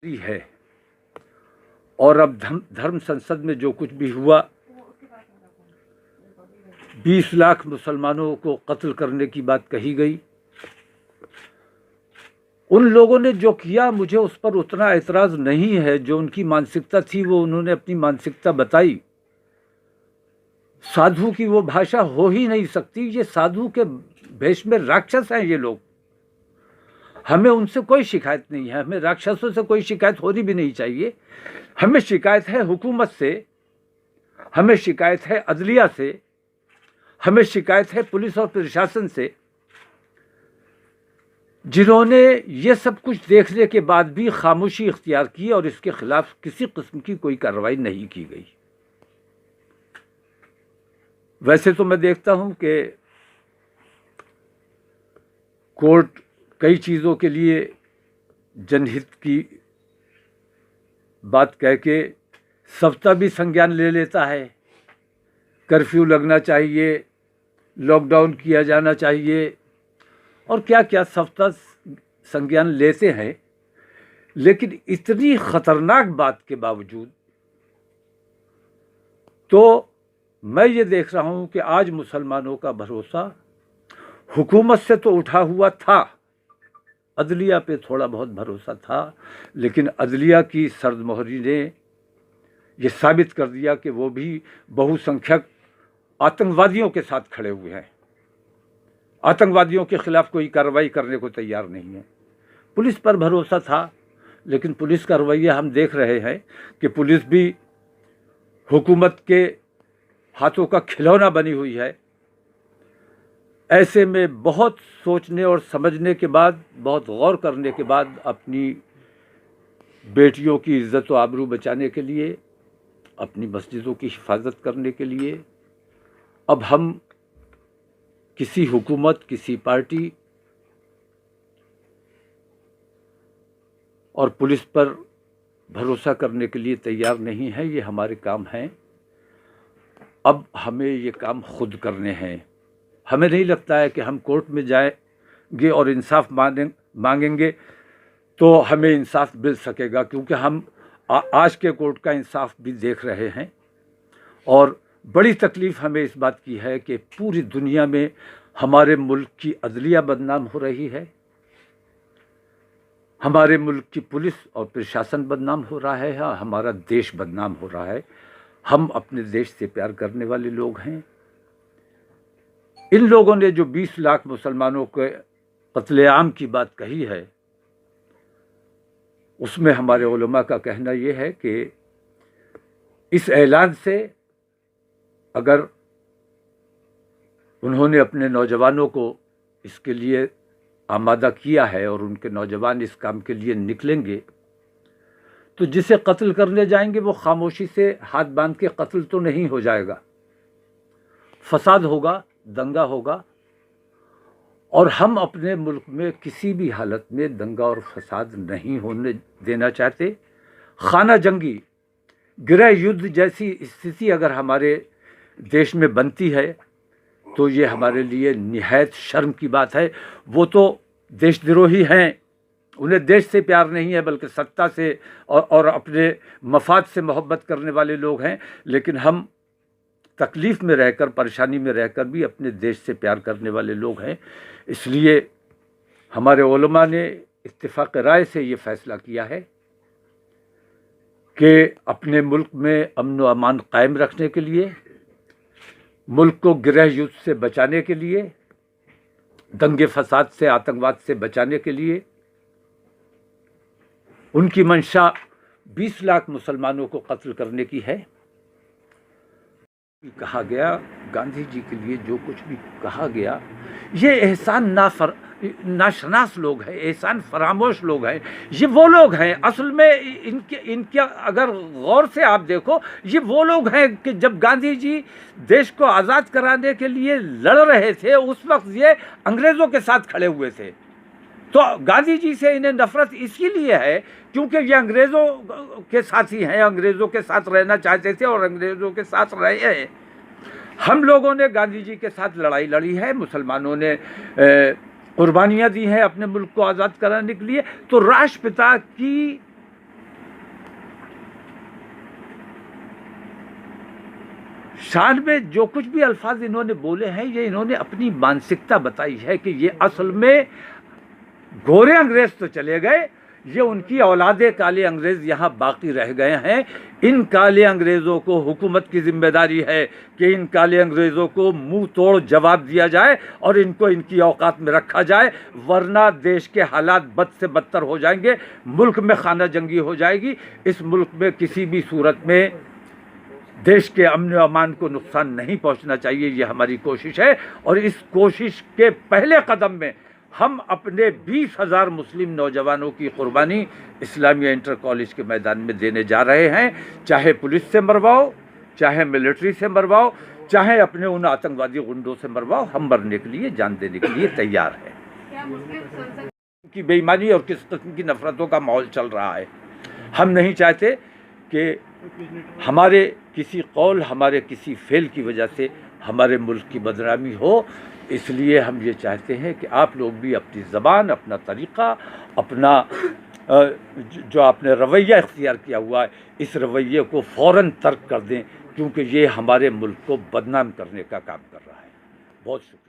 है। और अब धर्म संसद में जो कुछ भी हुआ, 20 लाख मुसलमानों को कत्ल करने की बात कही गई। उन लोगों ने जो किया, मुझे उस पर उतना एतराज़ नहीं है। जो उनकी मानसिकता थी वो उन्होंने अपनी मानसिकता बताई। साधु की वो भाषा हो ही नहीं सकती। ये साधु के भेष में राक्षस हैं ये लोग। हमें उनसे कोई शिकायत नहीं है, हमें राक्षसों से कोई शिकायत होनी भी नहीं चाहिए। हमें शिकायत है हुकूमत से, हमें शिकायत है अदलिया से, हमें शिकायत है पुलिस और प्रशासन से, जिन्होंने ये सब कुछ देखने के बाद भी खामोशी इख्तियार की और इसके खिलाफ किसी किस्म की कोई कार्रवाई नहीं की गई। वैसे तो मैं देखता हूं कि कोर्ट कई चीज़ों के लिए जनहित की बात कह के सप्ताह भी संज्ञान ले लेता है। कर्फ्यू लगना चाहिए, लॉकडाउन किया जाना चाहिए और क्या क्या सप्ताह संज्ञान लेते हैं। लेकिन इतनी ख़तरनाक बात के बावजूद तो मैं ये देख रहा हूँ कि आज मुसलमानों का भरोसा हुकूमत से तो उठा हुआ था, अदलिया पे थोड़ा बहुत भरोसा था, लेकिन अदलिया की सर्दमोहरी ने ये साबित कर दिया कि वो भी बहुसंख्यक आतंकवादियों के साथ खड़े हुए हैं। आतंकवादियों के खिलाफ कोई कार्रवाई करने को तैयार नहीं है। पुलिस पर भरोसा था, लेकिन पुलिस का रवैया हम देख रहे हैं कि पुलिस भी हुकूमत के हाथों का खिलौना बनी हुई है। ऐसे में बहुत सोचने और समझने के बाद, बहुत गौर करने के बाद, अपनी बेटियों की इज़्ज़त व आबरू बचाने के लिए, अपनी मस्जिदों की हिफाजत करने के लिए अब हम किसी हुकूमत, किसी पार्टी और पुलिस पर भरोसा करने के लिए तैयार नहीं है। ये हमारे काम हैं। अब हमें ये काम खुद करने हैं। हमें नहीं लगता है कि हम कोर्ट में जाएंगे और इंसाफ मांगेंगे तो हमें इंसाफ मिल सकेगा, क्योंकि हम आज के कोर्ट का इंसाफ भी देख रहे हैं। और बड़ी तकलीफ़ हमें इस बात की है कि पूरी दुनिया में हमारे मुल्क की अदलिया बदनाम हो रही है, हमारे मुल्क की पुलिस और प्रशासन बदनाम हो रहा है, हमारा देश बदनाम हो रहा है। हम अपने देश से प्यार करने वाले लोग हैं। इन लोगों ने जो 20 लाख मुसलमानों के कत्लेआम की बात कही है, उसमें हमारे उलमा का कहना यह है कि इस ऐलान से अगर उन्होंने अपने नौजवानों को इसके लिए आमादा किया है और उनके नौजवान इस काम के लिए निकलेंगे, तो जिसे कत्ल करने जाएंगे वो खामोशी से हाथ बांध के कत्ल तो नहीं हो जाएगा। फसाद होगा, दंगा होगा। और हम अपने मुल्क में किसी भी हालत में दंगा और फसाद नहीं होने देना चाहते। खाना जंगी, गृह युद्ध जैसी स्थिति अगर हमारे देश में बनती है तो ये हमारे लिए निहायत शर्म की बात है। वो तो देशद्रोही हैं, उन्हें देश से प्यार नहीं है बल्कि सत्ता से और अपने मफाद से मोहब्बत करने वाले लोग हैं। लेकिन हम तकलीफ़ में रहकर, परेशानी में रहकर भी अपने देश से प्यार करने वाले लोग हैं। इसलिए हमारे उलमा ने इत्तिफाक राय से ये फ़ैसला किया है कि अपने मुल्क में अमन व अमान कायम रखने के लिए, मुल्क को गृह युद्ध से बचाने के लिए, दंगे फसाद से, आतंकवाद से बचाने के लिए, उनकी मंशा 20 लाख मुसलमानों को कत्ल करने की है। कहा गया, गांधी जी के लिए जो कुछ भी कहा गया, ये एहसान नाशनास लोग हैं, एहसान फरामोश लोग हैं। ये वो लोग हैं असल में, इनके अगर गौर से आप देखो, ये वो लोग हैं कि जब गांधी जी देश को आज़ाद कराने के लिए लड़ रहे थे, उस वक्त ये अंग्रेज़ों के साथ खड़े हुए थे। तो गांधी जी से इन्हें नफ़रत इसीलिए है क्योंकि ये अंग्रेज़ों के साथी हैं, अंग्रेज़ों के साथ रहना चाहते थे और अंग्रेज़ों के साथ रहे हैं। हम लोगों ने गांधी जी के साथ लड़ाई लड़ी है, मुसलमानों ने कुर्बानियां दी हैं अपने मुल्क को आज़ाद कराने के लिए। तो राष्ट्रपिता की शान में जो कुछ भी अल्फाज इन्होंने बोले हैं, ये इन्होंने अपनी मानसिकता बताई है कि ये असल में गोरे अंग्रेज तो चले गए, ये उनकी औलादे काले अंग्रेज यहाँ बाकी रह गए हैं। इन काले अंग्रेज़ों को हुकूमत की जिम्मेदारी है कि इन काले अंग्रेज़ों को मुंह तोड़ जवाब दिया जाए और इनको इनकी औकात में रखा जाए, वरना देश के हालात बद से बदतर हो जाएंगे, मुल्क में खाना जंगी हो जाएगी। इस मुल्क में किसी भी सूरत में देश के अमन व अमान को नुकसान नहीं पहुंचना चाहिए, ये हमारी कोशिश है। और इस कोशिश के पहले कदम में हम अपने 20,000 मुस्लिम नौजवानों की कुर्बानी इस्लामिया इंटर कॉलेज के मैदान में देने जा रहे हैं। चाहे पुलिस से मरवाओ, चाहे मिलिट्री से मरवाओ, चाहे अपने उन आतंकवादी गुंडों से मरवाओ, हम मरने के लिए, जान देने के लिए तैयार हैं। की बेईमानी और किस किस्म की नफरतों का माहौल चल रहा है, हम नहीं चाहते कि हमारे किसी कौल, हमारे किसी फेल की वजह से हमारे मुल्क की बदनामी हो। इसलिए हम ये चाहते हैं कि आप लोग भी अपनी ज़बान, अपना तरीक़ा, अपना जो आपने रवैया इख्तियार किया हुआ है, इस रवैये को फ़ौरन तर्क कर दें, क्योंकि ये हमारे मुल्क को बदनाम करने का काम कर रहा है। बहुत शुक्रिया।